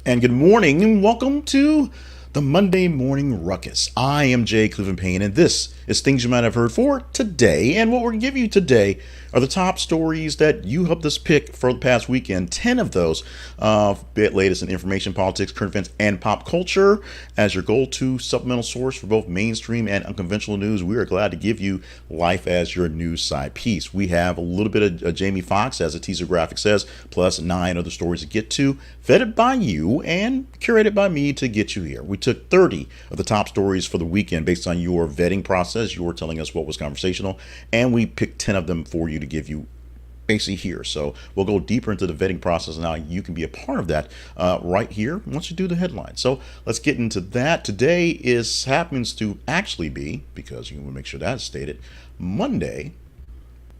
And good morning and welcome to the Monday Morning Ruckus. I am Jay Cleveland Payne and this is things you might have heard for today. And what we're going to give you today are the top stories that you helped us pick for the past weekend. 10 of those, latest in information, politics, current events, and pop culture. As your go-to supplemental source for both mainstream and unconventional news, we are glad to give you life as your news side piece. We have a little bit of Jamie Foxx, as the teaser graphic says, plus 9 other stories to get to, vetted by you and curated by me to get you here. We took 30 of the top stories for the weekend based on your vetting process. You were telling us what was conversational, and we picked 10 of them for you to give you basically here. So we'll go deeper into the vetting process and how you can be a part of that right here once you do the headline. So let's get into that. Today happens to actually be, because you want to make sure that's stated, Monday,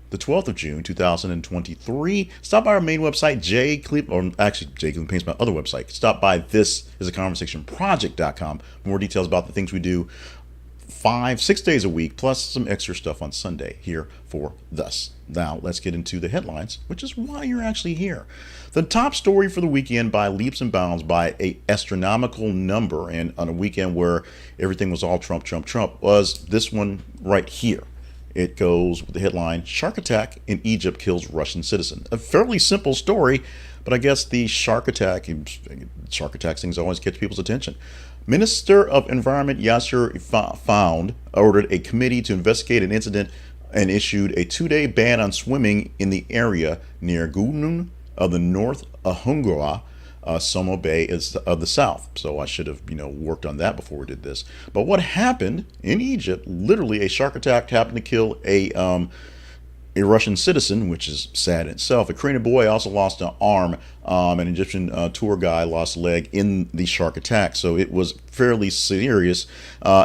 the 12th of June, 2023. Stop by our main website, Jay Cleveland Payne's my other website. Stop by thisisaconversationproject.com for more details about the things we do 5-6 days a week, plus some extra stuff on Sunday here for thus. Now let's get into the headlines, which is why you're actually here. The top story for the weekend by leaps and bounds, by a astronomical number, and on a weekend where everything was all Trump, was this one right here. It goes with the headline, Shark Attack in Egypt Kills Russian Citizen. A fairly simple story, but I guess the shark attacks things always catch people's attention. Minister of Environment Yasser Found ordered a committee to investigate an incident and issued a 2-day ban on swimming in the area near Gunung of the North Ahungra, Somo Bay is of the south. So I should have, worked on that before we did this. But what happened in Egypt, literally a shark attack happened to kill a Russian citizen, which is sad in itself. A Korean boy also lost an arm. An Egyptian tour guide lost a leg in the shark attack. So it was fairly serious.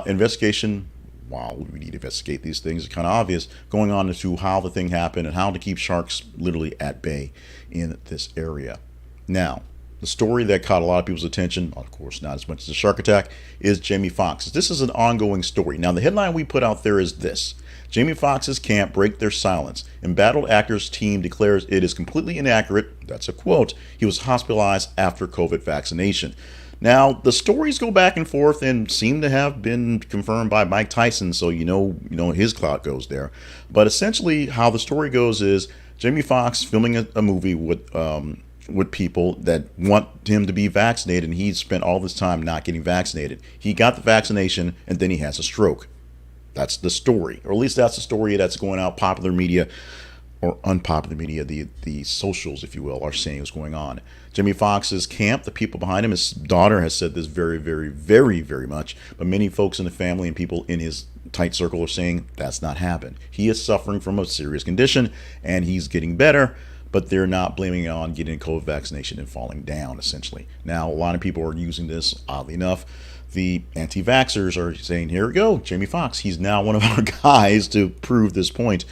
Investigation, wow, we need to investigate these things. It's kind of obvious, going on into how the thing happened and how to keep sharks literally at bay in this area. Now, the story that caught a lot of people's attention, of course not as much as the shark attack, is Jamie Foxx. This is an ongoing story. Now, the headline we put out there is this. Jamie Foxx's camp break their silence. Embattled actors team declares it is completely inaccurate. That's a quote. He was hospitalized after COVID vaccination. Now, the stories go back and forth and seem to have been confirmed by Mike Tyson, so you know his clout goes there. But essentially, how the story goes is Jamie Foxx filming a movie with people that want him to be vaccinated, and he's spent all this time not getting vaccinated. He got the vaccination, and then he has a stroke. That's the story, or at least that's the story that's going out. Popular media or unpopular media, the socials, if you will, are saying what's going on. Jamie Foxx's camp, the people behind him, his daughter has said this very, very, very, very much, but many folks in the family and people in his tight circle are saying that's not happened. He is suffering from a serious condition, and he's getting better, but they're not blaming it on getting a COVID vaccination and falling down, essentially. Now, a lot of people are using this, oddly enough. The anti-vaxxers are saying, here we go, Jamie Foxx, he's now one of our guys to prove this point.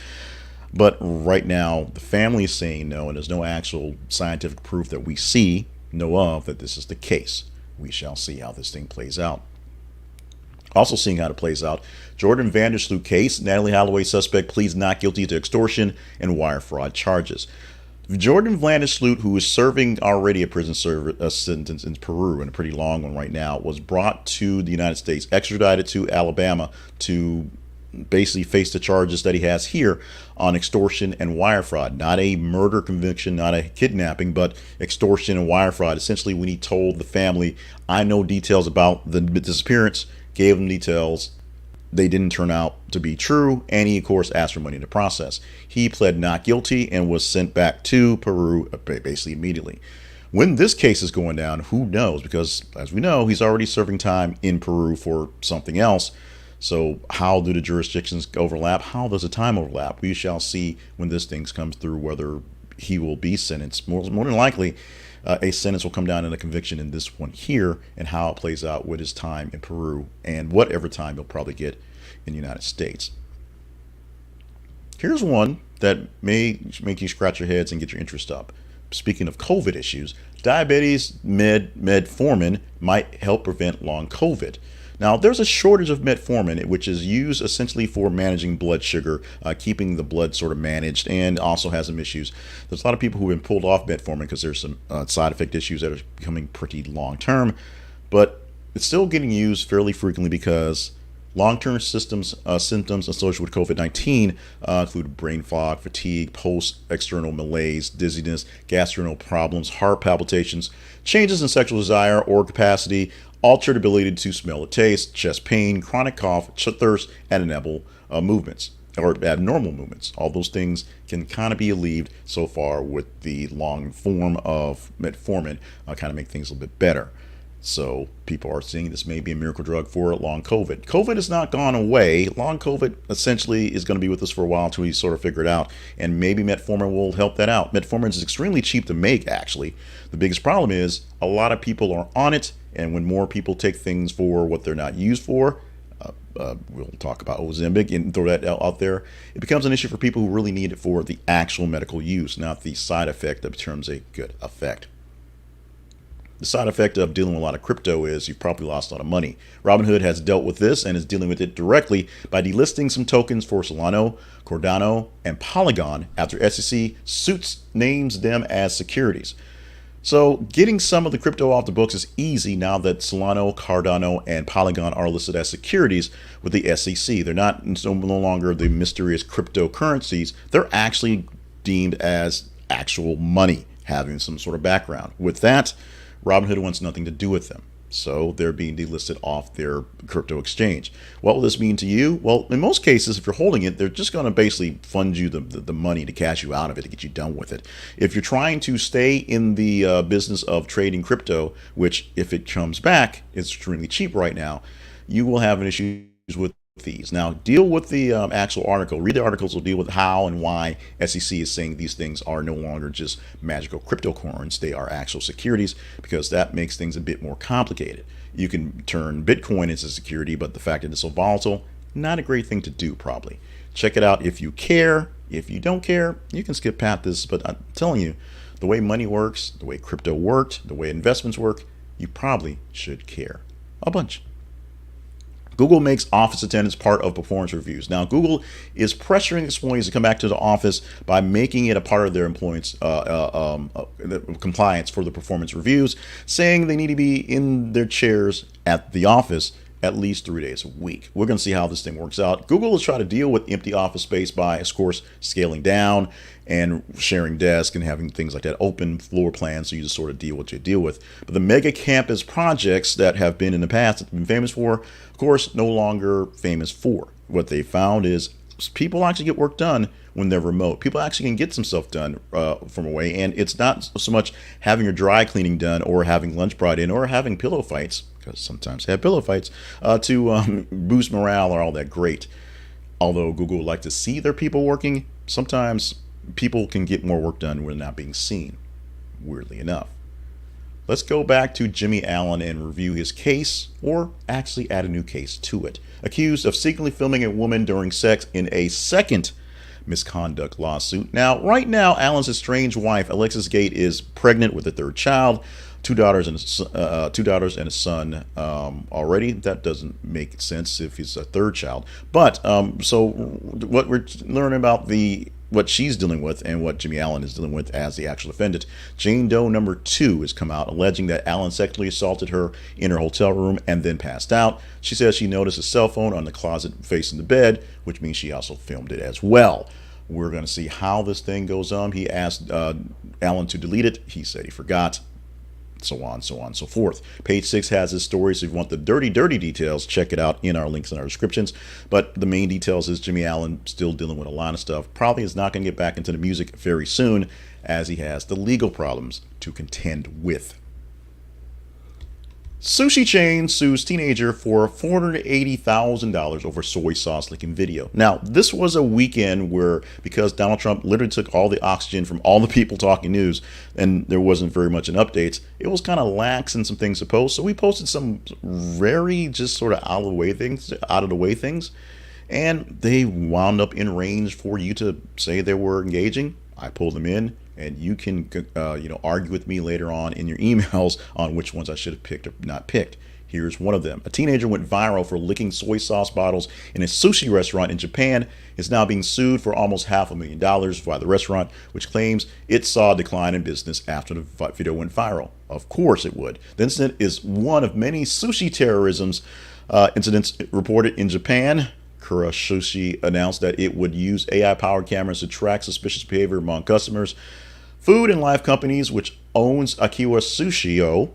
But right now, the family is saying no, and there's no actual scientific proof that we know of, that this is the case. We shall see how this thing plays out. Also seeing how it plays out, Joran Sloot case, Natalee Holloway suspect pleads not guilty to extortion and wire fraud charges. Joran Sloot, who is serving already a prison sentence in Peru, and a pretty long one right now, was brought to the United States, extradited to Alabama to basically face the charges that he has here on extortion and wire fraud. Not a murder conviction, not a kidnapping, but extortion and wire fraud. Essentially, when he told the family, I know details about the disappearance, gave them details, they didn't turn out to be true, and he, of course, asked for money in the process. He pled not guilty and was sent back to Peru basically immediately. When this case is going down, who knows? Because, as we know, he's already serving time in Peru for something else. So how do the jurisdictions overlap? How does the time overlap? We shall see when this thing comes through, whether he will be sentenced. More than likely, a sentence will come down in a conviction in this one here, and how it plays out with his time in Peru and whatever time he'll probably get in the United States. Here's one that may make you scratch your heads and get your interest up. Speaking of COVID issues, diabetes Metformin might help prevent long COVID. Now, there's a shortage of metformin, which is used essentially for managing blood sugar, keeping the blood sort of managed, and also has some issues. There's a lot of people who have been pulled off metformin because there's some side effect issues that are becoming pretty long term, but it's still getting used fairly frequently because long-term symptoms associated with COVID-19 include brain fog, fatigue, post-external malaise, dizziness, gastrointestinal problems, heart palpitations, changes in sexual desire or capacity, altered ability to smell or taste, chest pain, chronic cough, thirst, and abnormal movements. All those things can kind of be alleviated so far with the long form of metformin, kind of make things a little bit better. So people are seeing this may be a miracle drug for long COVID. COVID has not gone away. Long COVID essentially is going to be with us for a while until we sort of figure it out. And maybe metformin will help that out. Metformin is extremely cheap to make, actually. The biggest problem is a lot of people are on it. And when more people take things for what they're not used for, we'll talk about Ozempic and throw that out there. It becomes an issue for people who really need it for the actual medical use, not the side effect that becomes a good effect. The side effect of dealing with a lot of crypto is you've probably lost a lot of money. Robinhood has dealt with this and is dealing with it directly by delisting some tokens for Solana, Cardano, and Polygon after SEC suits names them as securities. So getting some of the crypto off the books is easy now that Solana, Cardano, and Polygon are listed as securities with the SEC. They're no longer the mysterious cryptocurrencies. They're actually deemed as actual money, having some sort of background. With that, Robinhood wants nothing to do with them. So they're being delisted off their crypto exchange. What will this mean to you? Well, in most cases, if you're holding it, they're just going to basically fund you the money to cash you out of it, to get you done with it. If you're trying to stay in the business of trading crypto, which if it comes back, it's extremely cheap right now, you will have an issue with fees. Now, deal with the actual article. Read the articles. Will deal with how and why SEC is saying these things are no longer just magical crypto coins. They are actual securities, because that makes things a bit more complicated. You can turn Bitcoin into security, but the fact that it's so volatile, not a great thing to do probably. Check it out if you care. If you don't care, you can skip past this, but I'm telling you, the way money works, the way crypto worked, the way investments work, you probably should care a bunch. Google makes office attendance part of performance reviews. Now, Google is pressuring its employees to come back to the office by making it a part of their employees' compliance for the performance reviews, saying they need to be in their chairs at the office at least 3 days a week. We're going to see how this thing works out. Google is trying to deal with empty office space by, of course, scaling down and sharing desks and having things like that, open floor plans, so you just sort of deal with what you deal with. But the mega campus projects that have been in the past, that have been famous for, of course, no longer famous for. What they found is people actually get work done when they're remote. People actually can get some stuff done from away, and it's not so much having your dry cleaning done or having lunch brought in or having pillow fights, because sometimes they have pillow fights, to boost morale or all that great. Although Google would like to see their people working, sometimes people can get more work done when they're not being seen, weirdly enough. Let's go back to Jimmie Allen and review his case, or actually add a new case to it. Accused of secretly filming a woman during sex in a second misconduct lawsuit. Now, right now, Allen's estranged wife, Alexis Gate, is pregnant with a third child, two daughters and a son already. That doesn't make sense if he's a third child. But so what we're learning about what she's dealing with and what Jimmie Allen is dealing with as the actual defendant. Jane Doe number 2 has come out alleging that Allen sexually assaulted her in her hotel room and then passed out. She says she noticed a cell phone on the closet facing the bed, which means she also filmed it as well. We're going to see how this thing goes on. He asked Allen to delete it. He said he forgot. So on, so forth. Page 6 has his story, so if you want the dirty details, check it out in our links in our descriptions. But the main details is Jimmie Allen still dealing with a lot of stuff. Probably is not going to get back into the music very soon, as he has the legal problems to contend with. Sushi chain sues teenager for $480,000 over soy sauce licking video. Now, this was a weekend where, because Donald Trump literally took all the oxygen from all the people talking news, and there wasn't very much in updates, it was kind of lax in some things to post. So we posted some very just sort of out of the way things, and they wound up in range for you to say they were engaging. I pulled them in, and you can argue with me later on in your emails on which ones I should have picked or not picked. Here's one of them. A teenager went viral for licking soy sauce bottles in a sushi restaurant in Japan. Is now being sued for almost $500,000 by the restaurant, which claims it saw a decline in business after the video went viral. Of course it would. The incident is one of many sushi terrorisms incidents reported in Japan. Kura Sushi announced that it would use AI-powered cameras to track suspicious behavior among customers. Food and Life Companies, which owns Akiwa Sushio,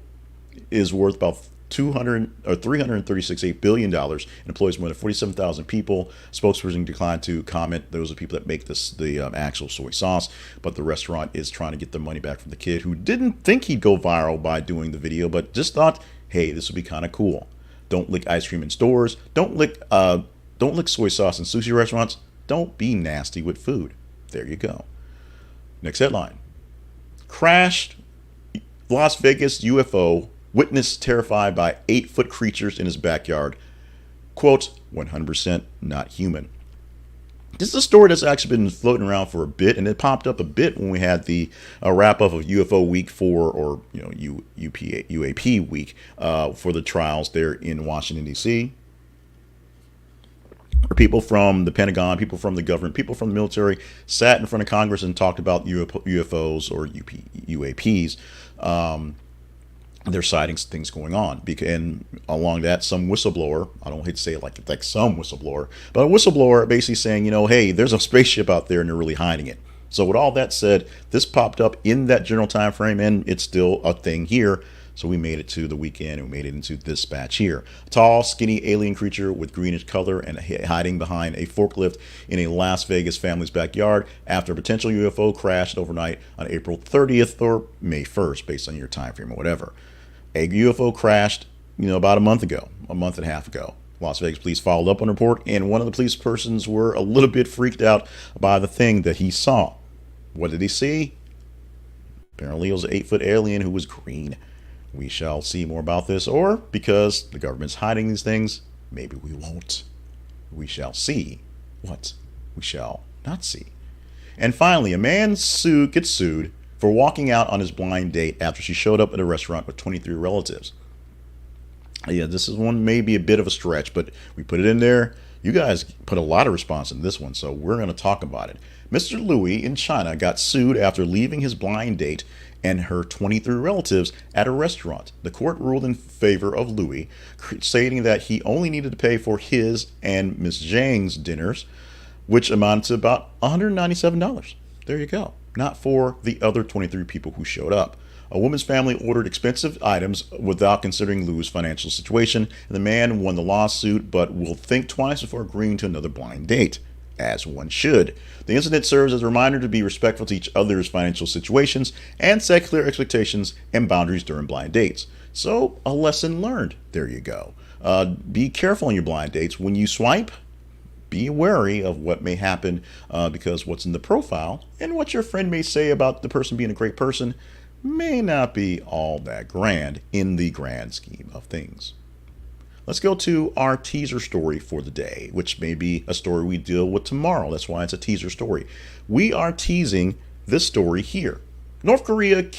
is worth about $336 billion and employs more than 47,000 people. Spokesperson declined to comment. Those are people that make the actual soy sauce, but the restaurant is trying to get the money back from the kid who didn't think he'd go viral by doing the video, but just thought, hey, this would be kind of cool. Don't lick ice cream in stores. Don't lick soy sauce in sushi restaurants. Don't be nasty with food. There you go. Next headline. Crashed Las Vegas UFO. Witness terrified by 8-foot creatures in his backyard. Quote, 100% not human. This is a story that's actually been floating around for a bit, and it popped up a bit when we had the wrap up of UFO Week 4, or UAP Week, for the trials there in Washington, D.C. Where people from the Pentagon, people from the government, people from the military sat in front of Congress and talked about UFOs or UAPs. There's sightings, things going on, and along that, some whistleblower, I don't hate to say it like some whistleblower, but a whistleblower basically saying, hey, there's a spaceship out there and they're really hiding it. So with all that said, this popped up in that general time frame, and it's still a thing here. So we made it to the weekend, and we made it into this batch here. A tall, skinny alien creature with greenish color and hiding behind a forklift in a Las Vegas family's backyard after a potential UFO crashed overnight on April 30th or May 1st, based on your time frame or whatever. A UFO crashed, about a month and a half ago. Las Vegas police followed up on the report, and one of the police persons were a little bit freaked out by the thing that he saw. What did he see? Apparently it was an 8-foot alien who was green. We shall see more about this, or because the government's hiding these things, maybe we won't. We shall see what we shall not see. And finally, a man gets sued for walking out on his blind date after she showed up at a restaurant with 23 relatives. Yeah, this is one maybe a bit of a stretch, but we put it in there. You guys put a lot of response in this one, so we're going to talk about it. Mr. Louis in China got sued after leaving his blind date and her 23 relatives at a restaurant. The court ruled in favor of Louis, stating that he only needed to pay for his and Ms. Zhang's dinners, which amounted to about $197. There you go. Not for the other 23 people who showed up. A woman's family ordered expensive items without considering Lou's financial situation, and the man won the lawsuit but will think twice before agreeing to another blind date, as one should. The incident serves as a reminder to be respectful to each other's financial situations and set clear expectations and boundaries during blind dates. So, a lesson learned. There you go. Be careful on your blind dates. When you swipe, be wary of what may happen because what's in the profile and what your friend may say about the person being a great person may not be all that grand in the grand scheme of things. Let's go to our teaser story for the day, which may be a story we deal with tomorrow. That's why it's a teaser story. We are teasing this story here. North Korea, let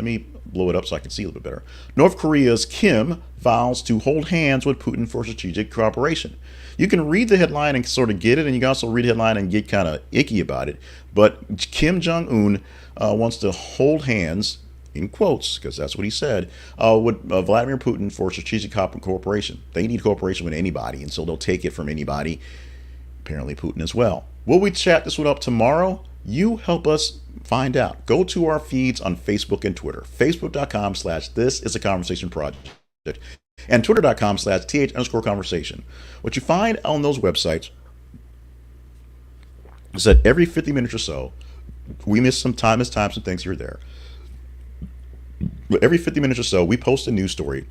me blow it up so I can see a little bit better. North Korea's Kim vows to hold hands with Putin for strategic cooperation. You can read the headline and sort of get it, and you can also read the headline and get kind of icky about it. But Kim Jong-un wants to hold hands, in quotes, because that's what he said, with Vladimir Putin for strategic cooperation. They need cooperation with anybody, and so they'll take it from anybody, apparently Putin as well. Will we chat this one up tomorrow? You help us find out. Go to our feeds on Facebook and Twitter. Facebook.com/ThisIsAConversationProject and Twitter.com/th_conversation. What you find on those websites is that every 50 minutes or so, we miss some time as time, some things here or there. But every 50 minutes or so, we post a news story,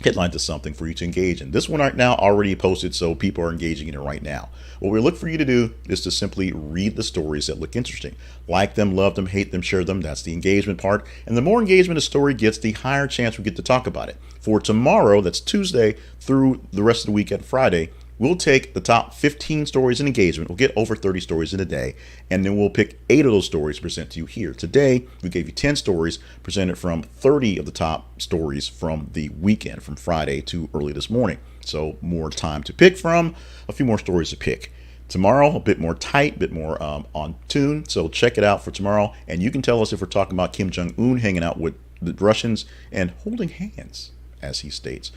headline to something for you to engage in. This one right now already posted, so people are engaging in it right now. What we look for you to do is to simply read the stories that look interesting. Like them, love them, hate them, share them. That's the engagement part. And the more engagement a story gets, the higher chance we get to talk about it. For tomorrow, that's Tuesday, through the rest of the week at Friday, We'll take the top 15 stories in engagement. We'll get over 30 stories in a day, and then we'll pick 8 of those stories to present to you here. Today, we gave you 10 stories presented from 30 of the top stories from the weekend, from Friday to early this morning. So more time to pick from, a few more stories to pick. Tomorrow, a bit more tight, a bit more on tune. So check it out for tomorrow. And you can tell us if we're talking about Kim Jong-un hanging out with the Russians and holding hands, as he states.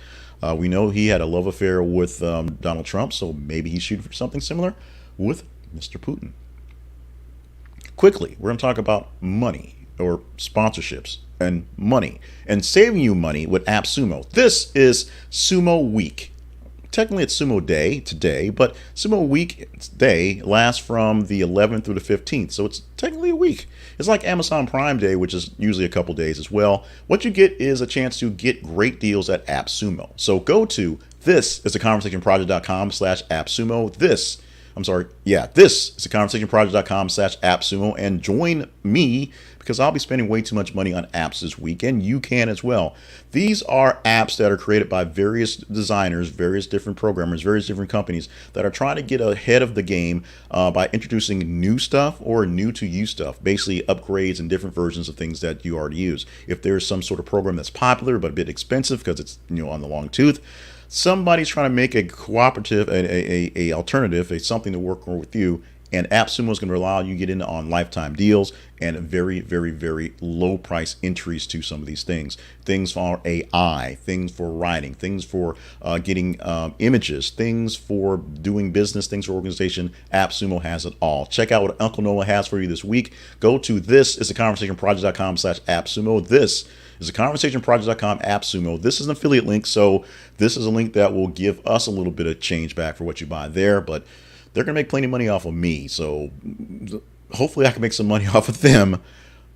We know he had a love affair with Donald Trump, so maybe he's shooting for something similar with Mr. Putin. Quickly, we're going to talk about money, or sponsorships and money, and saving you money with Appsumo. This is Sumo Week. Technically, it's Sumo Day today, but Sumo Week Day lasts from the 11th through the 15th, so it's technically a week. It's like Amazon Prime Day, which is usually a couple days as well. What you get is a chance to get great deals at Appsumo. So go to thisisaconversationproject.com/Appsumo. This is theconversationproject.com/Appsumo, and join me because I'll be spending way too much money on apps this week, and you can as well. These are apps that are created by various designers, various different programmers, various different companies that are trying to get ahead of the game by introducing new stuff or new to you stuff, basically upgrades and different versions of things that you already use. If there's some sort of program that's popular but a bit expensive because it's on the long tooth, somebody's trying to make a cooperative, a alternative, something to work with you. And Appsumo is going to allow you to get in on lifetime deals and very, very, very low price entries to some of these things. Things for AI, things for writing, things for getting images, things for doing business, things for organization. Appsumo has it all. Check out what Uncle Noah has for you this week. Go to thisisaconversationproject.com/Appsumo. This is theconversationproject.com Appsumo. This is an affiliate link, so this is a link that will give us a little bit of change back for what you buy there, but they're going to make plenty of money off of me, so hopefully I can make some money off of them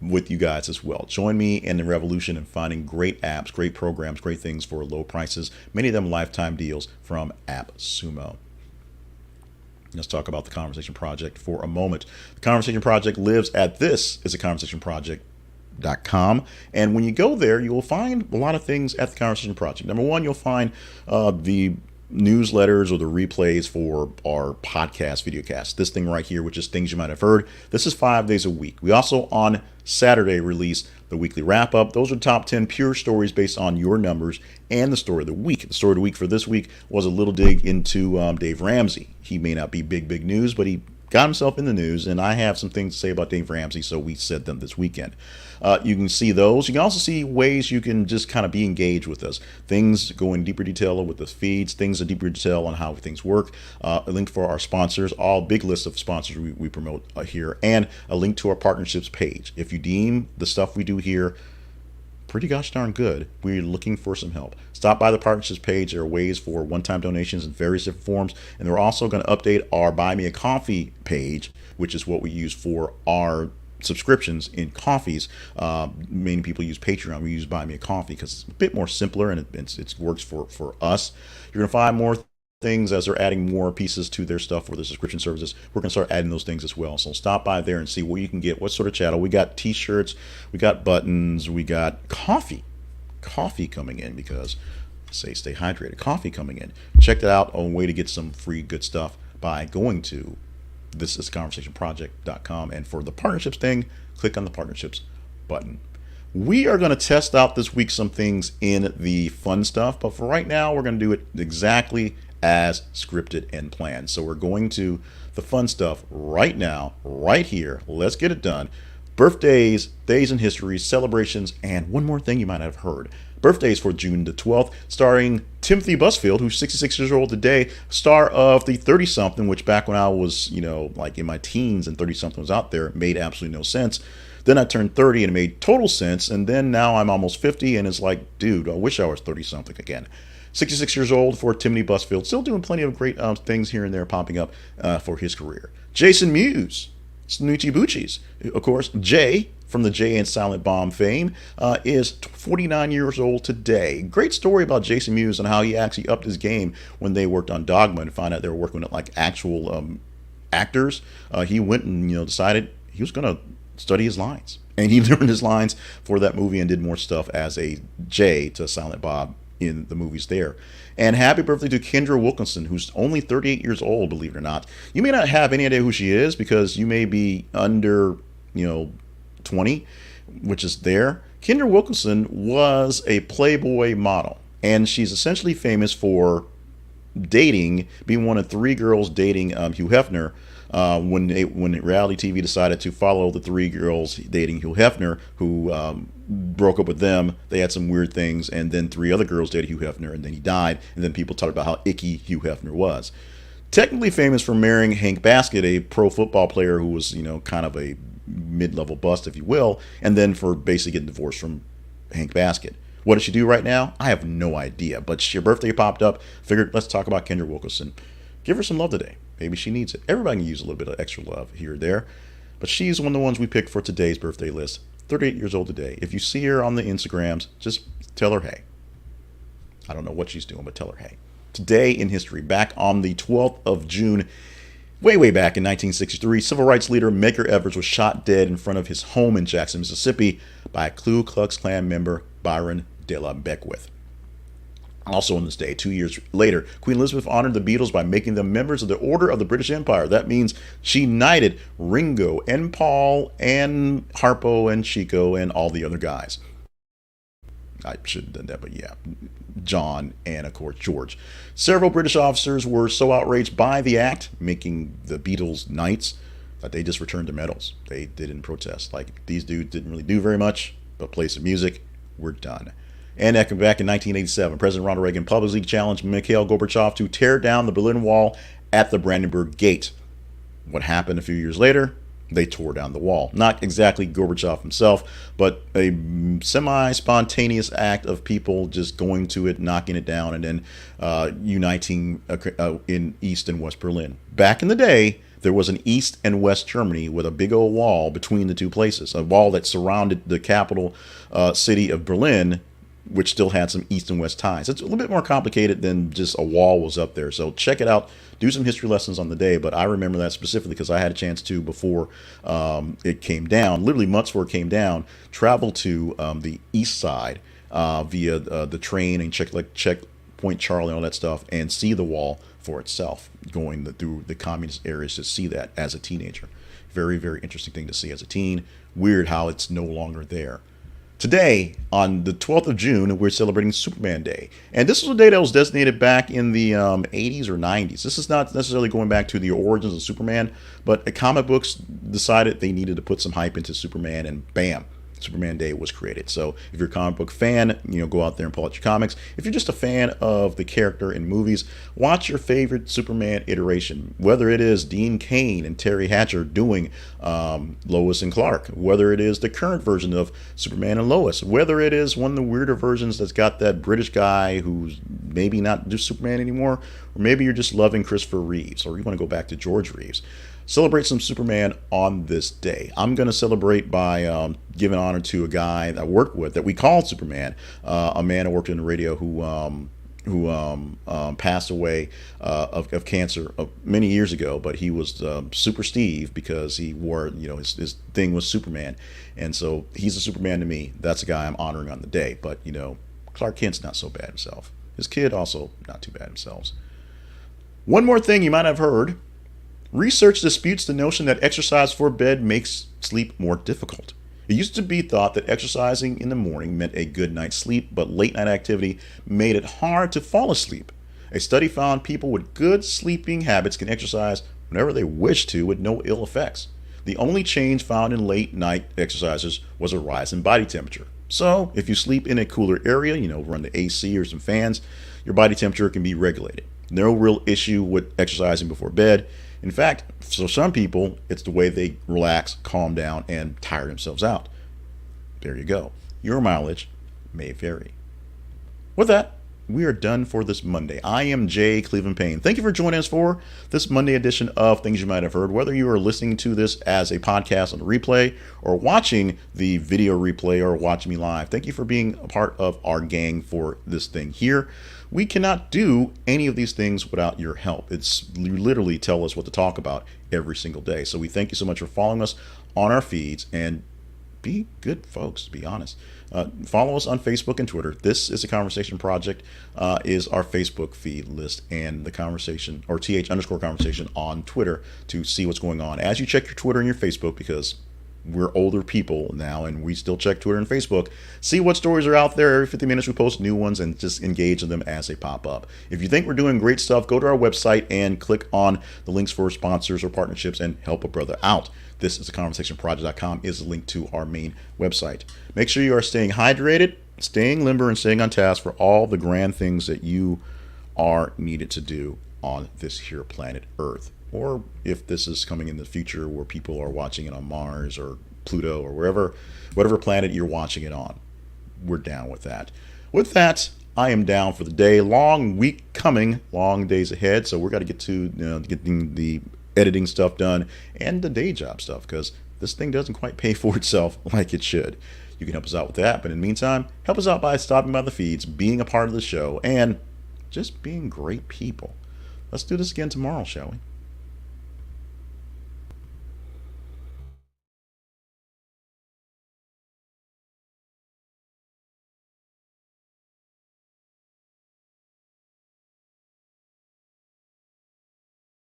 with you guys as well. Join me in the revolution in finding great apps, great programs, great things for low prices, many of them lifetime deals from Appsumo. Let's talk about the Conversation Project for a moment. The Conversation Project lives at thisisaconversationproject.com, and when you go there, you will find a lot of things at the Conversation Project. Number one, you'll find the newsletters or the replays for our podcast videocast. This thing right here, which is things you might have heard. This is 5 days a week. We also on Saturday release the weekly wrap up. Those are top 10 pure stories based on your numbers and the story of the week. The story of the week for this week was a little dig into Dave Ramsey. He may not be big news, but he got himself in the news, and I have some things to say about Dave Ramsey, so we said them this weekend. You can see those. You can also see ways you can just kind of be engaged with us. Things go in deeper detail with the feeds, things in deeper detail on how things work. A link for our sponsors, all big list of sponsors we promote here, and a link to our partnerships page. If you deem the stuff we do here pretty gosh darn good, we're looking for some help. Stop by the partnerships page. There are ways for one-time donations in various different forms, and we're also going to update our Buy Me a Coffee page, which is what we use for our subscriptions in coffees. Many people use Patreon. We use Buy Me a Coffee because it's a bit more simpler and it works for us. You're going to find more things as they're adding more pieces to their stuff for the subscription services. We're going to start adding those things as well. So stop by there and see what you can get, what sort of chattel. We got t-shirts, we got buttons, we got coffee coming in because stay hydrated. Coffee coming in. Check that out on a way to get some free good stuff by going to thisisaconversationproject.com, and for the partnerships thing, click on the partnerships button. We are going to test out this week some things in the fun stuff, but for right now, we're going to do it exactly as scripted and planned. So we're going to the fun stuff right now, right here. Let's get it done. Birthdays, days in history, celebrations, and one more thing you might have heard. Birthdays for June the 12th, starring Timothy Busfield, who's 66 years old today, star of the 30-something, which back when I was, like in my teens and 30-something was out there, made absolutely no sense. Then I turned 30 and it made total sense, and then now I'm almost 50 and it's like, dude, I wish I was 30-something again. 66 years old for Timothy Busfield, still doing plenty of great things here and there popping up for his career. Jason Mewes, Snoochie Boochies, of course, Jay from the Jay and Silent Bomb fame, is 49 years old today. Great story about Jason Mewes and how he actually upped his game when they worked on Dogma and found out they were working with like actual actors. He went and decided he was going to study his lines, and he learned his lines for that movie and did more stuff as a Jay to Silent Bob in the movies there. And happy birthday to Kendra Wilkinson, who's only 38 years old, believe it or not. You may not have any idea who she is because you may be under, 20, which is there. Kendra Wilkinson was a Playboy model, and she's essentially famous for being one of 3 girls dating Hugh Hefner. When reality TV decided to follow the 3 girls dating Hugh Hefner, who broke up with them, they had some weird things, and then 3 other girls dated Hugh Hefner, and then he died, and then people talked about how icky Hugh Hefner was. Technically famous for marrying Hank Baskett, a pro football player who was, kind of a mid-level bust, if you will, and then for basically getting divorced from Hank Baskett. What does she do right now? I have no idea, but your birthday popped up. Figured let's talk about Kendra Wilkinson. Give her some love today. Maybe she needs it. Everybody can use a little bit of extra love here or there, but she's one of the ones we picked for today's birthday list. 38 years old today. If you see her on the Instagrams, just tell her hey. I don't know what she's doing, but tell her hey. Today in history, back on the 12th of June, way back in 1963, civil rights leader Medgar Evers was shot dead in front of his home in Jackson, Mississippi by a Ku Klux Klan member, Byron de la Beckwith. Also on this day, 2 years later, Queen Elizabeth honored the Beatles by making them members of the Order of the British Empire. That means she knighted Ringo and Paul and Harpo and Chico and all the other guys. I should have done that, but yeah, John and, of course, George. Several British officers were so outraged by the act, making the Beatles knights, that they just returned their medals. They didn't protest. Like, these dudes didn't really do very much, but play some music. We're done. And back in 1987, President Ronald Reagan publicly challenged Mikhail Gorbachev to tear down the Berlin Wall at the Brandenburg Gate. What happened a few years later? They tore down the wall. Not exactly Gorbachev himself, but a semi-spontaneous act of people just going to it, knocking it down, and then uniting in East and West Berlin. Back in the day, there was an East and West Germany with a big old wall between the two places, a wall that surrounded the capital city of Berlin, which still had some East and West ties. It's a little bit more complicated than just a wall was up there. So check it out. Do some history lessons on the day. But I remember that specifically because I had a chance to, before it came down, literally months before it came down, travel to the east side via the train and checkpoint Charlie and all that stuff, and see the wall for itself, going through the communist areas to see that as a teenager. Very, very interesting thing to see as a teen. Weird how it's no longer there. Today, on the 12th of June, we're celebrating Superman Day. And this was a day that was designated back in the 80s or 90s. This is not necessarily going back to the origins of Superman, but comic books decided they needed to put some hype into Superman, and bam, Superman Day was created. So if you're a comic book fan, go out there and pull out your comics. If you're just a fan of the character in movies, watch your favorite Superman iteration, whether it is Dean Cain and Terry Hatcher doing Lois and Clark, whether it is the current version of Superman and Lois, whether it is one of the weirder versions that's got that British guy who's maybe not just Superman anymore, or maybe you're just loving Christopher Reeves, or you want to go back to George Reeves. Celebrate some Superman on this day. I'm going to celebrate by giving honor to a guy that I worked with that we called Superman, a man who worked in the radio who passed away of cancer many years ago, but he was Super Steve because he wore, his thing was Superman. And so he's a Superman to me. That's a guy I'm honoring on the day. But, Clark Kent's not so bad himself. His kid also not too bad themselves. One more thing you might have heard. Research disputes the notion that exercise before bed makes sleep more difficult. It used to be thought that exercising in the morning meant a good night's sleep, but late night activity made it hard to fall asleep. A study found people with good sleeping habits can exercise whenever they wish to with no ill effects. The only change found in late night exercisers was a rise in body temperature. So if you sleep in a cooler area, run the AC or some fans, your body temperature can be regulated. No real issue with exercising before bed. In fact, for some people, it's the way they relax, calm down, and tire themselves out. There you go. Your mileage may vary. With that, we are done for this Monday. I am Jay Cleveland Payne. Thank you for joining us for this Monday edition of Things You Might Have Heard. Whether you are listening to this as a podcast on the replay or watching the video replay or watching me live, thank you for being a part of our gang for this thing here. We cannot do any of these things without your help. You literally tell us what to talk about every single day. So we thank you so much for following us on our feeds and be good folks, to be honest. Follow us on Facebook and Twitter. This is a Conversation Project is our Facebook feed list, and the conversation, or th_conversation on Twitter, to see what's going on. As you check your Twitter and your Facebook, because we're older people now and we still check Twitter and Facebook, see what stories are out there. Every 50 minutes we post new ones and just engage in them as they pop up. If you think we're doing great stuff, go to our website and click on the links for sponsors or partnerships and help a brother out. This is theconversationproject.com is the link to our main website. Make sure you are staying hydrated, staying limber, and staying on task for all the grand things that you are needed to do on this here planet Earth. Or if this is coming in the future where people are watching it on Mars or Pluto or whatever planet you're watching it on, we're down with that. With that, I am down for the day. Long week coming, long days ahead. So we're got to get to getting the editing stuff done and the day job stuff, because this thing doesn't quite pay for itself like it should. You can help us out with that, but in the meantime, help us out by stopping by the feeds, being a part of the show, and just being great people. Let's do this again tomorrow, shall we?